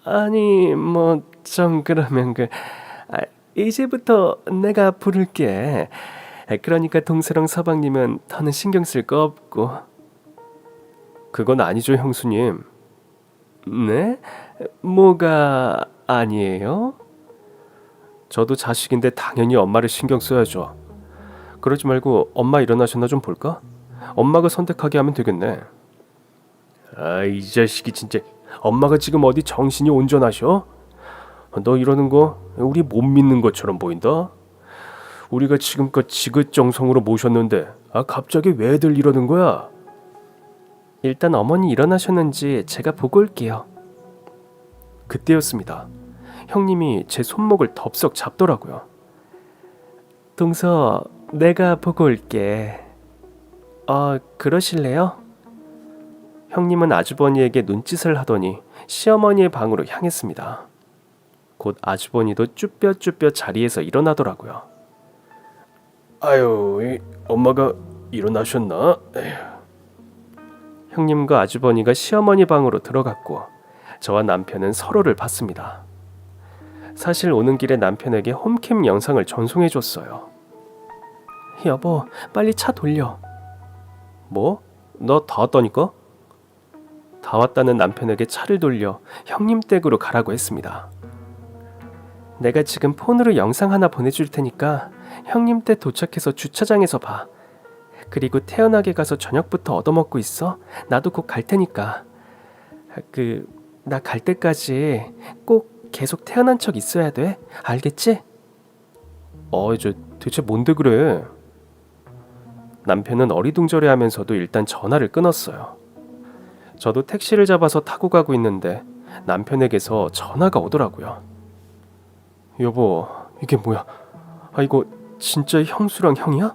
아니 뭐 좀 그러면 이제부터 내가 부를게. 그러니까 동서랑 서방님은 더는 신경 쓸 거 없고. 그건 아니죠, 형수님. 네? 뭐가 아니에요? 저도 자식인데 당연히 엄마를 신경 써야죠. 그러지 말고 엄마 일어나셨나 좀 볼까? 엄마가 선택하게 하면 되겠네. 이 자식이 진짜. 엄마가 지금 어디 정신이 온전하셔? 너 이러는 거 우리 못 믿는 것처럼 보인다. 우리가 지금껏 지긋정성으로 모셨는데 갑자기 왜들 이러는 거야? 일단 어머니 일어나셨는지 제가 보고 올게요. 그때였습니다. 형님이 제 손목을 덥석 잡더라고요. 동서, 내가 보고 올게. 그러실래요? 형님은 아주버니에게 눈짓을 하더니 시어머니의 방으로 향했습니다. 곧 아주버니도 쭈뼛쭈뼛 자리에서 일어나더라고요. 아유, 엄마가 일어나셨나? 에휴. 형님과 아주버니가 시어머니 방으로 들어갔고 저와 남편은 서로를 봤습니다. 사실 오는 길에 남편에게 홈캠 영상을 전송해줬어요. 여보, 빨리 차 돌려. 뭐? 너 다 왔다니까? 다 왔다는 남편에게 차를 돌려 형님 댁으로 가라고 했습니다. 내가 지금 폰으로 영상 하나 보내줄 테니까 형님 댁 도착해서 주차장에서 봐. 그리고 태연하게 가서 저녁부터 얻어먹고 있어. 나도 곧 갈 테니까. 나 갈 때까지 꼭 계속 태어난 척 있어야 돼. 알겠지? 저 대체 뭔데 그래? 남편은 어리둥절해하면서도 일단 전화를 끊었어요. 저도 택시를 잡아서 타고 가고 있는데 남편에게서 전화가 오더라고요. 여보, 이게 뭐야? 이거 진짜 형수랑 형이야?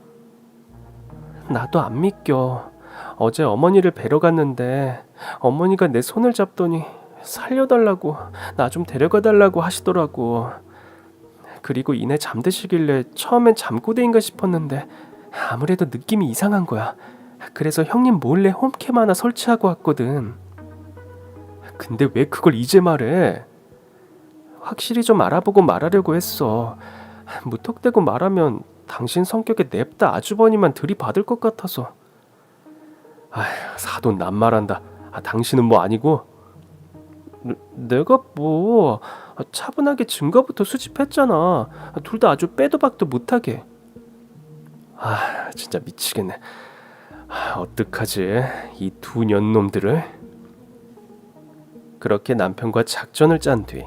나도 안 믿겨. 어제 어머니를 뵈러 갔는데 어머니가 내 손을 잡더니 살려달라고, 나 좀 데려가달라고 하시더라고. 그리고 이내 잠드시길래 처음엔 잠꼬대인가 싶었는데 아무래도 느낌이 이상한 거야. 그래서 형님 몰래 홈캠 하나 설치하고 왔거든. 근데 왜 그걸 이제 말해? 확실히 좀 알아보고 말하려고 했어. 무턱대고 말하면 당신 성격에 냅다 아주버니만 들이받을 것 같아서. 사돈 낱말한다. 당신은 뭐 아니고? 내가 뭐 차분하게 증거부터 수집했잖아. 둘 다 아주 빼도 박도 못하게. 진짜 미치겠네. 어떡하지? 이 두 년놈들을. 그렇게 남편과 작전을 짠 뒤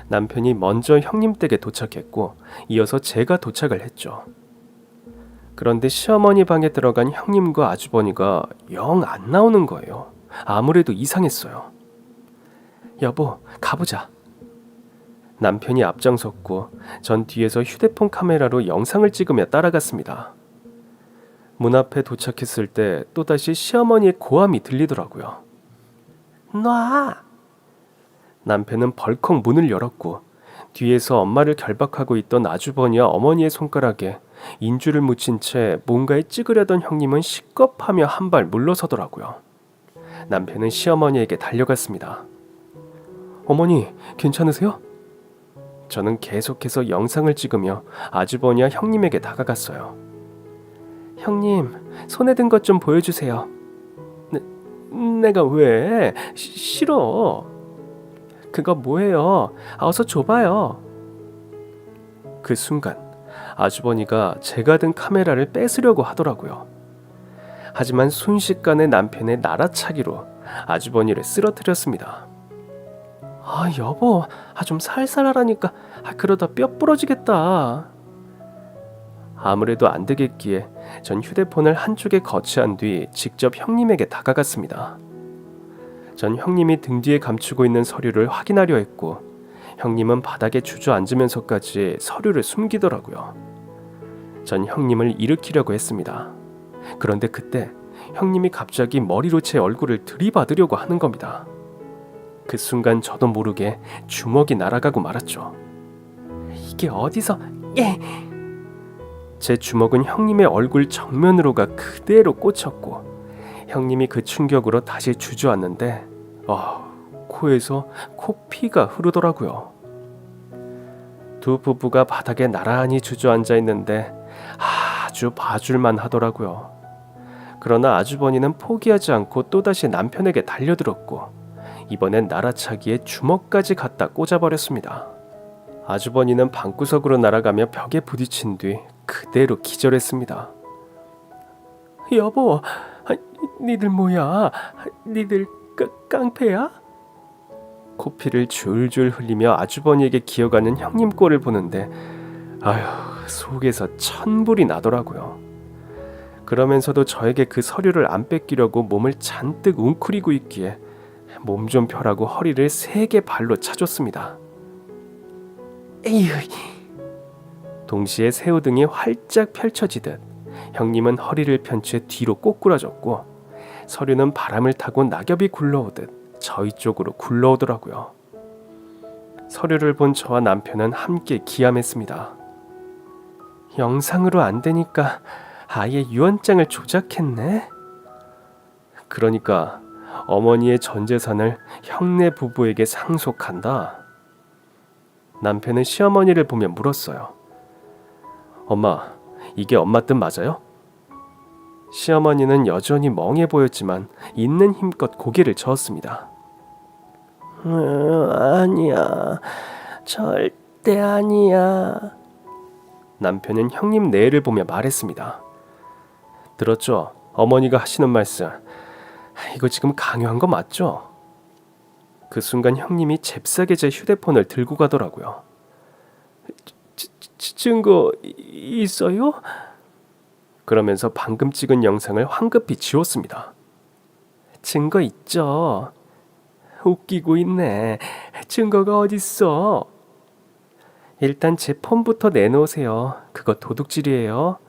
남편이 먼저 형님 댁에 도착했고 이어서 제가 도착을 했죠. 그런데 시어머니 방에 들어간 형님과 아주버니가 영 안 나오는 거예요. 아무래도 이상했어요. 여보, 가보자. 남편이 앞장섰고 전 뒤에서 휴대폰 카메라로 영상을 찍으며 따라갔습니다. 문 앞에 도착했을 때 또다시 시어머니의 고함이 들리더라고요. 놔! 남편은 벌컥 문을 열었고 뒤에서 엄마를 결박하고 있던 아주버니와 어머니의 손가락에 인주를 묻힌 채 뭔가에 찌그려던 형님은 식겁하며 한 발 물러서더라고요. 남편은 시어머니에게 달려갔습니다. 어머니, 괜찮으세요? 저는 계속해서 영상을 찍으며 아주버니와 형님에게 다가갔어요. 형님, 손에 든 것 좀 보여주세요. 내가 왜? 싫어. 그거 뭐예요? 어서 줘봐요. 그 순간 아주버니가 제가 든 카메라를 뺏으려고 하더라고요. 하지만 순식간에 남편의 날아차기로 아주버니를 쓰러뜨렸습니다. 여보, 좀 살살 하라니까. 그러다 뼈 부러지겠다. 아무래도 안 되겠기에 전 휴대폰을 한쪽에 거치한 뒤 직접 형님에게 다가갔습니다. 전 형님이 등 뒤에 감추고 있는 서류를 확인하려 했고 형님은 바닥에 주저앉으면서까지 서류를 숨기더라고요. 전 형님을 일으키려고 했습니다. 그런데 그때 형님이 갑자기 머리로 제 얼굴을 들이받으려고 하는 겁니다. 그 순간 저도 모르게 주먹이 날아가고 말았죠. 이게 어디서... 제 주먹은 형님의 얼굴 정면으로가 그대로 꽂혔고 형님이 그 충격으로 다시 주저앉는데 코에서 코피가 흐르더라고요. 두 부부가 바닥에 나란히 주저앉아 있는데 아주 봐줄만 하더라고요. 그러나 아주버니는 포기하지 않고 또다시 남편에게 달려들었고 이번엔 날아차기에 주먹까지 갖다 꽂아버렸습니다. 아주버니는 방구석으로 날아가며 벽에 부딪힌 뒤 그대로 기절했습니다. 여보, 니들 뭐야? 니들 깡패야? 코피를 줄줄 흘리며 아주버니에게 기어가는 형님 꼴을 보는데 아휴, 속에서 천불이 나더라고요. 그러면서도 저에게 그 서류를 안 뺏기려고 몸을 잔뜩 웅크리고 있기에 몸 좀 펴라고 허리를 세게 발로 차줬습니다. 에휴. 동시에 새우등이 활짝 펼쳐지듯 형님은 허리를 편 채 뒤로 꼬꾸라졌고 서류는 바람을 타고 낙엽이 굴러오듯 저희 쪽으로 굴러오더라고요. 서류를 본 저와 남편은 함께 기함했습니다. 영상으로 안 되니까 아예 유언장을 조작했네. 그러니까 어머니의 전 재산을 형네 부부에게 상속한다. 남편은 시어머니를 보며 물었어요. 엄마, 이게 엄마 뜻 맞아요? 시어머니는 여전히 멍해 보였지만 있는 힘껏 고개를 저었습니다. 아니야, 절대 아니야. 남편은 형님 내를 보며 말했습니다. 들었죠? 어머니가 하시는 말씀. 이거 지금 강요한 거 맞죠? 그 순간 형님이 잽싸게 제 휴대폰을 들고 가더라고요. 증거 있어요? 그러면서 방금 찍은 영상을 황급히 지웠습니다. 증거 있죠? 웃기고 있네. 증거가 어딨어? 일단 제 폰부터 내놓으세요. 그거 도둑질이에요.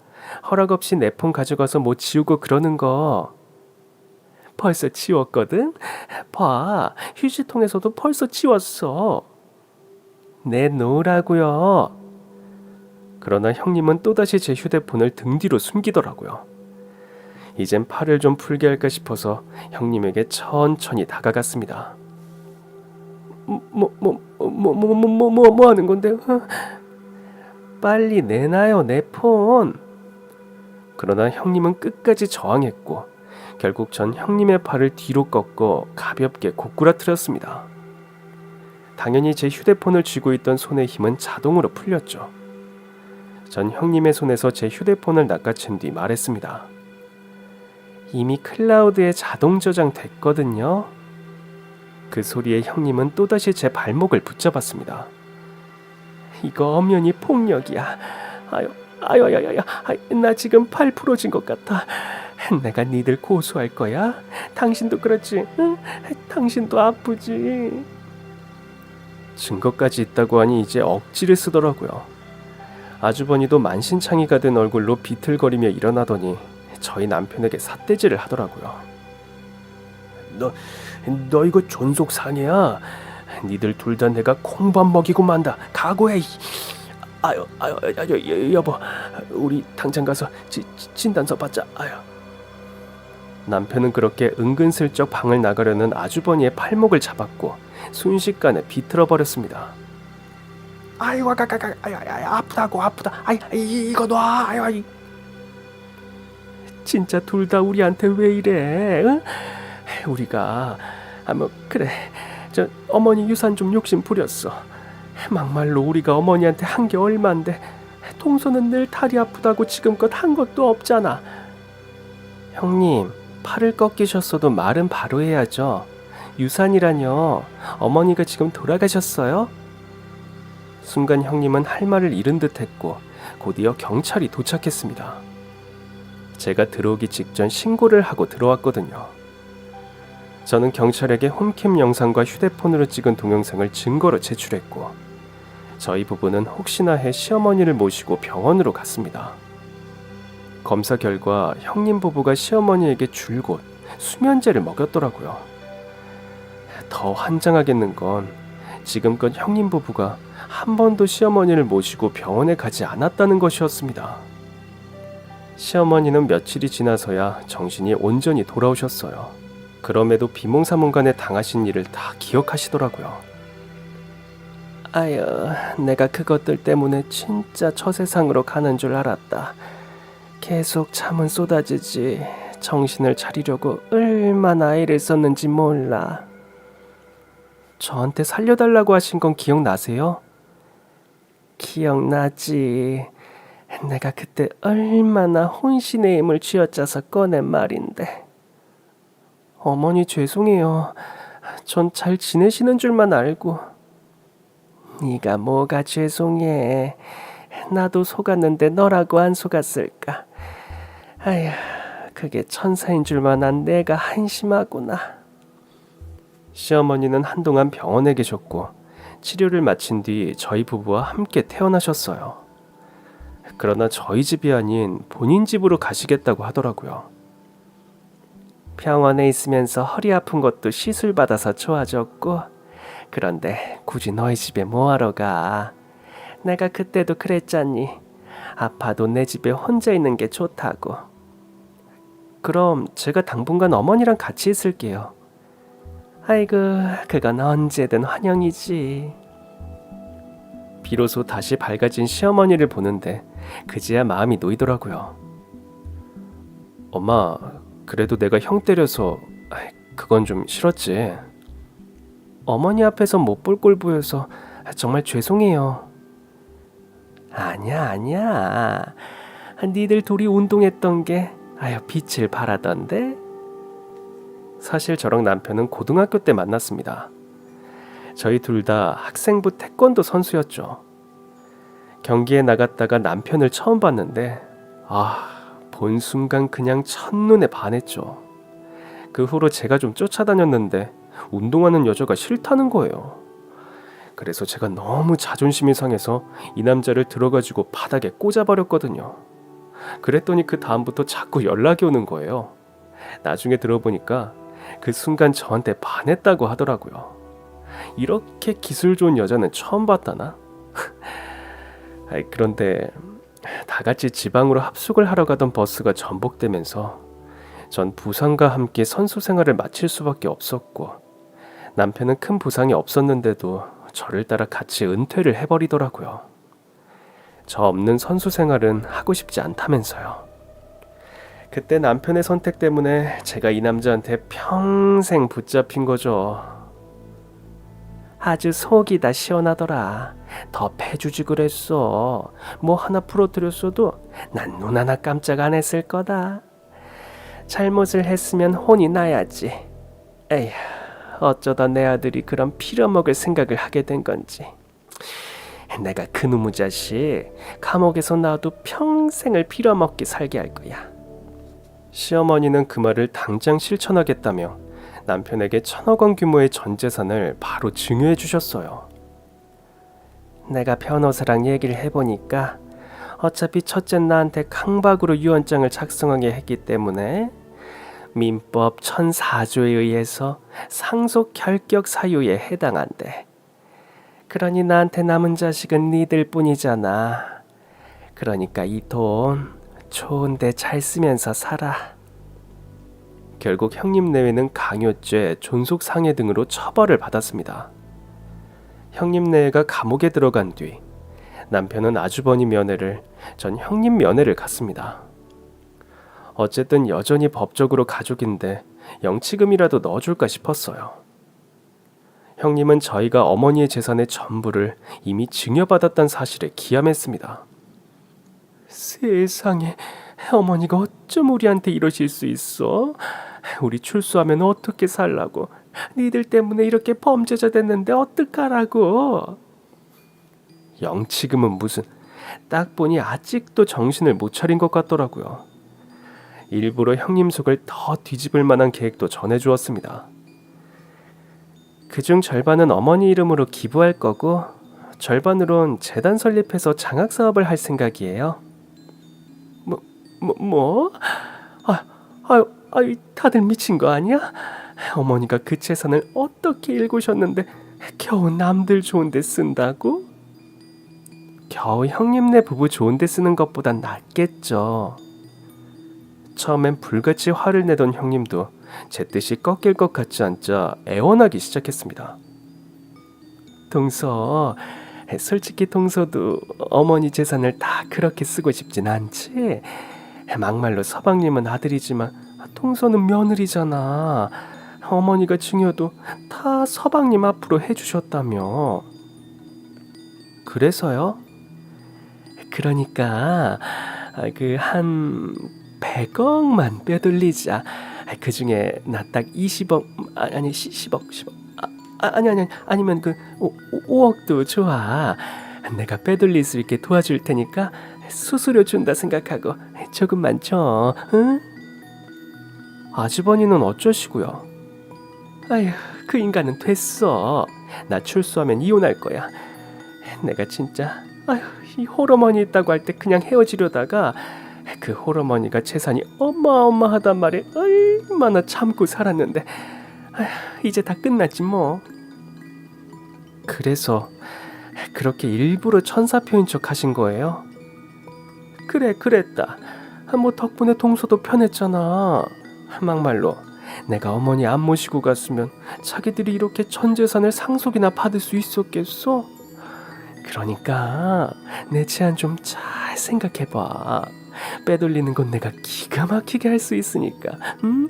허락 없이 내 폰 가져가서 못 지우고 그러는 거. 벌써 지웠거든? 봐, 휴지통에서도 벌써 지웠어. 내놓으라고요. 그러나 형님은 또다시 제 휴대폰을 등 뒤로 숨기더라고요. 이젠 팔을 좀 풀게 할까 싶어서 형님에게 천천히 다가갔습니다. 뭐 하는 건데? 빨리 내놔요, 내 폰. 그러나 형님은 끝까지 저항했고 결국 전 형님의 팔을 뒤로 꺾어 가볍게 고꾸라뜨렸습니다. 당연히 제 휴대폰을 쥐고 있던 손의 힘은 자동으로 풀렸죠. 전 형님의 손에서 제 휴대폰을 낚아챈 뒤 말했습니다. 이미 클라우드에 자동 저장 됐거든요. 그 소리에 형님은 또다시 제 발목을 붙잡았습니다. 이거 엄연히 폭력이야. 아유, 나 지금 팔 부러진 것 같아. 내가 니들 고소할 거야. 당신도 그렇지, 응? 당신도 아프지. 증거까지 있다고 하니 이제 억지를 쓰더라고요. 아주버니도 만신창이가 된 얼굴로 비틀거리며 일어나더니 저희 남편에게 삿대질을 하더라고요. 너 이거 존속상해야. 니들 둘 다 내가 콩밥 먹이고 만다. 각오해. 아유, 여보, 우리 당장 가서 진단서 받자. 아유. 남편은 그렇게 은근슬쩍 방을 나가려는 아주버니의 팔목을 잡았고 순식간에 비틀어 버렸습니다. 아이고, 아프다. 이거 놔. 아유. 진짜 둘 다 우리한테 왜 이래? 응? 우리가 그래. 저 어머니 유산 좀 욕심 부렸어. 막말로 우리가 어머니한테 한 게 얼만데 동서는 늘 다리 아프다고 지금껏 한 것도 없잖아. 형님, 팔을 꺾이셨어도 말은 바로 해야죠. 유산이라뇨. 어머니가 지금 돌아가셨어요? 순간 형님은 할 말을 잃은 듯했고 곧이어 경찰이 도착했습니다. 제가 들어오기 직전 신고를 하고 들어왔거든요. 저는 경찰에게 홈캠 영상과 휴대폰으로 찍은 동영상을 증거로 제출했고 저희 부부는 혹시나 해 시어머니를 모시고 병원으로 갔습니다. 검사 결과 형님 부부가 시어머니에게 줄곧 수면제를 먹였더라고요. 더 환장하겠는 건 지금껏 형님 부부가 한 번도 시어머니를 모시고 병원에 가지 않았다는 것이었습니다. 시어머니는 며칠이 지나서야 정신이 온전히 돌아오셨어요. 그럼에도 비몽사몽간에 당하신 일을 다 기억하시더라고요. 아유, 내가 그것들 때문에 진짜 저세상으로 가는 줄 알았다. 계속 잠은 쏟아지지. 정신을 차리려고 얼마나 애를 썼는지 몰라. 저한테 살려달라고 하신 건 기억나세요? 기억나지. 내가 그때 얼마나 혼신의 힘을 쥐어짜서 꺼낸 말인데. 어머니 죄송해요. 전 잘 지내시는 줄만 알고. 네가 뭐가 죄송해. 나도 속았는데 너라고 안 속았을까. 아휴, 그게 천사인 줄만 안 내가 한심하구나. 시어머니는 한동안 병원에 계셨고 치료를 마친 뒤 저희 부부와 함께 퇴원하셨어요. 그러나 저희 집이 아닌 본인 집으로 가시겠다고 하더라고요. 병원에 있으면서 허리 아픈 것도 시술 받아서 좋아졌고, 그런데 굳이 너희 집에 뭐하러 가? 내가 그때도 그랬잖니. 아파도 내 집에 혼자 있는 게 좋다고. 그럼 제가 당분간 어머니랑 같이 있을게요. 아이고, 그건 언제든 환영이지. 비로소 다시 밝아진 시어머니를 보는데 그제야 마음이 놓이더라고요. 엄마, 그래도 내가 형 때려서 그건 좀 싫었지. 어머니 앞에서 못 볼 꼴 보여서 정말 죄송해요. 아니야. 니들 둘이 운동했던 게 빛을 발하던데. 사실 저랑 남편은 고등학교 때 만났습니다. 저희 둘 다 학생부 태권도 선수였죠. 경기에 나갔다가 남편을 처음 봤는데 본 순간 그냥 첫눈에 반했죠. 그 후로 제가 좀 쫓아다녔는데 운동하는 여자가 싫다는 거예요. 그래서 제가 너무 자존심이 상해서 이 남자를 들어가지고 바닥에 꽂아버렸거든요. 그랬더니 그 다음부터 자꾸 연락이 오는 거예요. 나중에 들어보니까 그 순간 저한테 반했다고 하더라고요. 이렇게 기술 좋은 여자는 처음 봤다나? 그런데 다 같이 지방으로 합숙을 하러 가던 버스가 전복되면서 전 부상과 함께 선수 생활을 마칠 수밖에 없었고, 남편은 큰 부상이 없었는데도 저를 따라 같이 은퇴를 해버리더라고요. 저 없는 선수 생활은 하고 싶지 않다면서요. 그때 남편의 선택 때문에 제가 이 남자한테 평생 붙잡힌 거죠. 아주 속이 다 시원하더라. 더 패주지 그랬어. 뭐 하나 부러뜨렸어도 난 눈 하나 깜짝 안 했을 거다. 잘못을 했으면 혼이 나야지. 에휴, 어쩌다 내 아들이 그런 필요먹을 생각을 하게 된 건지. 내가 그놈의 자식 감옥에서 나와도 평생을 빌어먹게 살게 할 거야. 시어머니는 그 말을 당장 실천하겠다며 남편에게 1,000억 원 규모의 전 재산을 바로 증여해 주셨어요. 내가 변호사랑 얘기를 해보니까 어차피 첫째 나한테 강박으로 유언장을 작성하게 했기 때문에 민법 1004조에 의해서 상속 결격 사유에 해당한대. 그러니 나한테 남은 자식은 니들 뿐이잖아. 그러니까 이 돈 좋은데 잘 쓰면서 살아. 결국 형님 내외는 강요죄, 존속상해 등으로 처벌을 받았습니다. 형님 내외가 감옥에 들어간 뒤 남편은 아주버니 면회를, 전 형님 면회를 갔습니다. 어쨌든 여전히 법적으로 가족인데 영치금이라도 넣어줄까 싶었어요. 형님은 저희가 어머니의 재산의 전부를 이미 증여받았다는 사실에 기함했습니다. 세상에, 어머니가 어쩜 우리한테 이러실 수 있어? 우리 출소하면 어떻게 살라고? 니들 때문에 이렇게 범죄자 됐는데 어떡하라고? 영치금은 무슨, 딱 보니 아직도 정신을 못 차린 것 같더라고요. 일부러 형님 속을 더 뒤집을 만한 계획도 전해주었습니다. 그중 절반은 어머니 이름으로 기부할 거고 절반으론 재단 설립해서 장학사업을 할 생각이에요. 뭐? 다들 미친 거 아니야? 어머니가 그 재산을 어떻게 일구셨는데 겨우 남들 좋은 데 쓴다고? 겨우 형님네 부부 좋은 데 쓰는 것보단 낫겠죠. 처음엔 불같이 화를 내던 형님도 제 뜻이 꺾일 것 같지 않자 애원하기 시작했습니다. 동서, 솔직히 동서도 어머니 재산을 다 그렇게 쓰고 싶진 않지. 막말로 서방님은 아들이지만 동서는 며느리잖아. 어머니가 증여도 다 서방님 앞으로 해주셨다며. 그래서요? 그러니까 그 한 100억만 빼돌리자. 그 중에 나 딱 20억 아니 10억 아니면 그 5억도 좋아. 내가 빼돌릴 수 있게 도와줄 테니까 수수료 준다 생각하고 조금만 줘. 응? 아주버니는 어쩌시고요? 아휴, 그 인간은 됐어. 나 출소하면 이혼할 거야. 내가 진짜 이 홀어머니 있다고 할 때 그냥 헤어지려다가 그 홀어머니가 재산이 어마어마하단 말에 얼마나 참고 살았는데 이제 다 끝났지 뭐. 그래서 그렇게 일부러 천사표인 척 하신 거예요? 그래, 그랬다. 뭐 덕분에 동서도 편했잖아. 막말로 내가 어머니 안 모시고 갔으면 자기들이 이렇게 전 재산을 상속이나 받을 수 있었겠어? 그러니까 내 제안 좀 잘 생각해봐. 빼돌리는 건 내가 기가 막히게 할 수 있으니까. 응?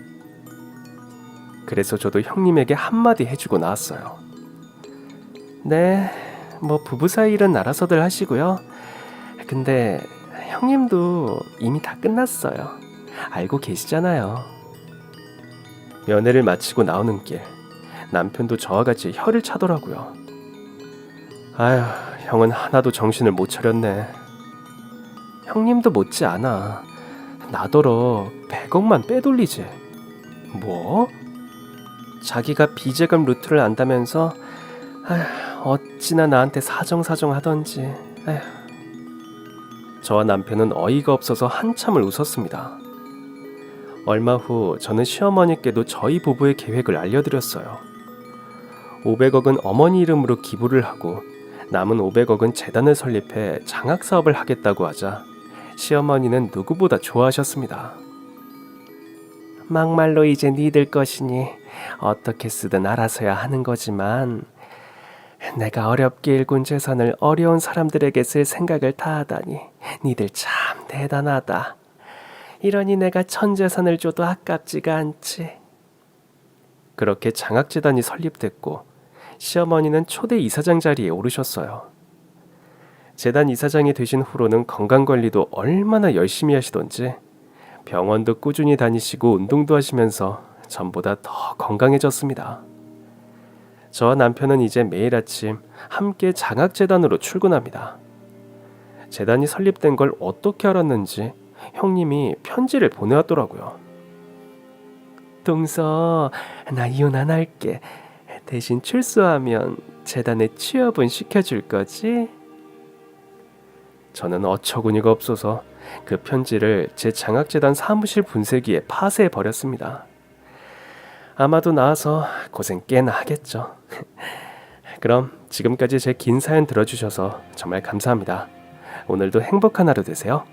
그래서 저도 형님에게 한마디 해주고 나왔어요. 네, 뭐 부부 사이 일은 알아서들 하시고요. 근데 형님도 이미 다 끝났어요. 알고 계시잖아요. 면회를 마치고 나오는 길, 남편도 저와 같이 혀를 차더라고요. 아휴, 형은 하나도 정신을 못 차렸네. 형님도 못지 않아. 나더러 100억만 빼돌리지. 뭐? 자기가 비재금 루트를 안다면서 어찌나 나한테 사정사정 하던지. 에휴. 저와 남편은 어이가 없어서 한참을 웃었습니다. 얼마 후 저는 시어머니께도 저희 부부의 계획을 알려드렸어요. 500억은 어머니 이름으로 기부를 하고 남은 500억은 재단을 설립해 장학사업을 하겠다고 하자 시어머니는 누구보다 좋아하셨습니다. 막말로 이제 니들 것이니 어떻게 쓰든 알아서야 하는 거지만 내가 어렵게 일군 재산을 어려운 사람들에게 쓸 생각을 다 하다니 니들 참 대단하다. 이러니 내가 전 재산을 줘도 아깝지가 않지. 그렇게 장학재단이 설립됐고 시어머니는 초대 이사장 자리에 오르셨어요. 재단 이사장이 되신 후로는 건강관리도 얼마나 열심히 하시던지 병원도 꾸준히 다니시고 운동도 하시면서 전보다 더 건강해졌습니다. 저와 남편은 이제 매일 아침 함께 장학재단으로 출근합니다. 재단이 설립된 걸 어떻게 알았는지 형님이 편지를 보내왔더라고요. 동서, 나 이혼 안 할게. 대신 출소하면 재단에 취업은 시켜줄 거지? 저는 어처구니가 없어서 그 편지를 제 장학재단 사무실 분쇄기에 파쇄해버렸습니다. 아마도 나와서 고생 꽤나 하겠죠. 그럼 지금까지 제 긴 사연 들어주셔서 정말 감사합니다. 오늘도 행복한 하루 되세요.